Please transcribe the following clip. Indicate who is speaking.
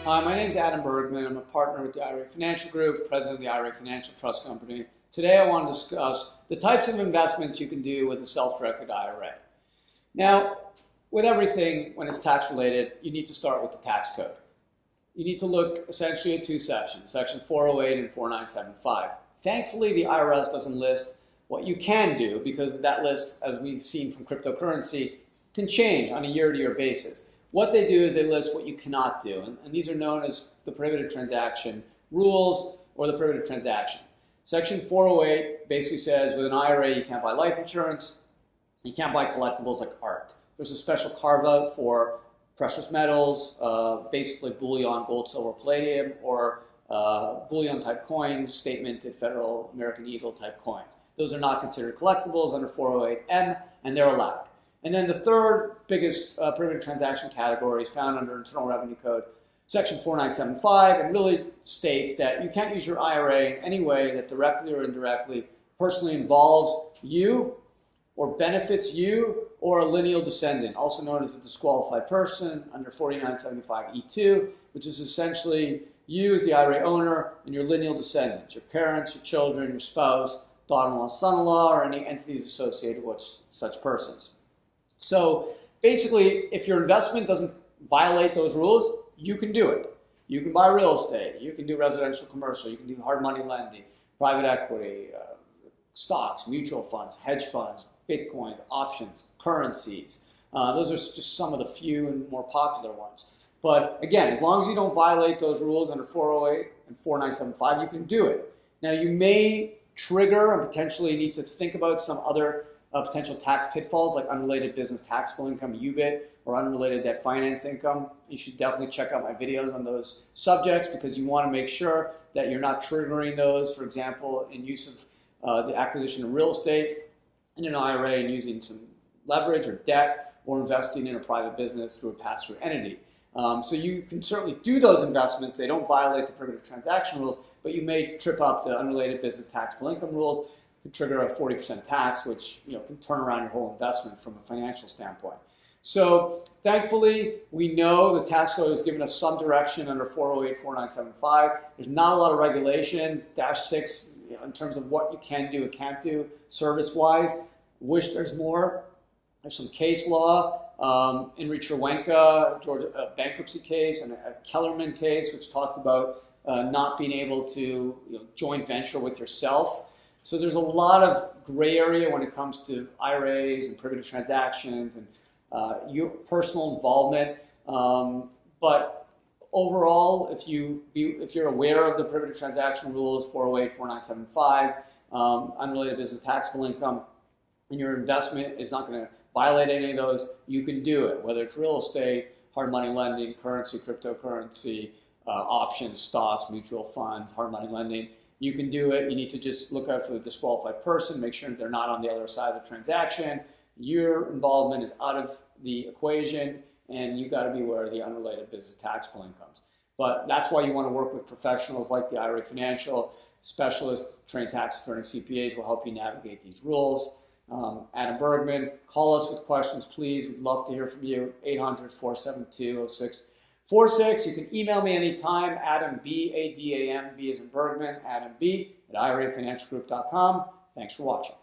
Speaker 1: Hi, my name is Adam Bergman. I'm a partner with the IRA Financial Group, president of the IRA Financial Trust Company. Today I want to discuss the types of investments you can do with a self-directed IRA. Now, with everything, when it's tax related, you need to start with the tax code. You need to look essentially at two sections, section 408 and 4975. Thankfully, the IRS doesn't list what you can do because that list, as we've seen from cryptocurrency, can change on a year-to-year basis. What they do is they list what you cannot do, and these are known as the prohibited transaction rules or the prohibited transaction. Section 408 basically says with an IRA you can't buy life insurance, you can't buy collectibles like art. There's a special carve-out for precious metals, basically bullion, gold, silver, palladium, or bullion type coins, statemented Federal American Eagle type coins. Those are not considered collectibles under 408M, and they're allowed. And then the third biggest prohibited transaction category is found under Internal Revenue Code, Section 4975, and really states that you can't use your IRA in any way that directly or indirectly personally involves you or benefits you or a lineal descendant, also known as a disqualified person under 4975E2, which is essentially you as the IRA owner and your lineal descendants, your parents, your children, your spouse, daughter-in-law, son-in-law, or any entities associated with such persons. So basically, if your investment doesn't violate those rules, you can do it. You can buy real estate, you can do residential commercial, you can do hard money lending, private equity, stocks, mutual funds, hedge funds, bitcoins, options, currencies. Those are just some of the few and more popular ones. But again, as long as you don't violate those rules under 408 and 4975, you can do it. Now you may trigger and potentially need to think about some other potential tax pitfalls like unrelated business taxable income, UBIT, or unrelated debt finance income. You should definitely check out my videos on those subjects because you want to make sure that you're not triggering those, for example, in use of the acquisition of real estate in an IRA and using some leverage or debt or investing in a private business through a pass-through entity. So you can certainly do those investments. They don't violate the prohibited transaction rules, but you may trip up the unrelated business taxable income rules, could trigger a 40% tax, which can turn around your whole investment from a financial standpoint. So thankfully, we know the tax code has given us some direction under 408, 4975. There's not a lot of regulations, Dash 6, in terms of what you can do and can't do service-wise. Wish there's more. There's some case law. In Cherwenka, Georgia bankruptcy case, and a Kellerman case, which talked about not being able to joint venture with yourself. So there's a lot of gray area when it comes to IRAs and prohibited transactions and your personal involvement. But overall, if you're aware of the prohibited transaction rules, 408, 4975, unrelated business taxable income, and your investment is not going to violate any of those, you can do it, whether it's real estate, hard money lending, currency, cryptocurrency, options, stocks, mutual funds, hard money lending. You can do it. You need to just look out for the disqualified person, make sure they're not on the other side of the transaction. Your involvement is out of the equation, and you've got to be aware of the unrelated business taxable incomes. But that's why you want to work with professionals like the IRA Financial specialists, trained tax attorneys, CPAs will help you navigate these rules. Adam Bergman, call us with questions, please. We'd love to hear from you. 800-472-0646. You can email me anytime, Adam B, A-D-A-M, B as in Bergman, Adam B at IRAFinancialGroup.com. Thanks for watching.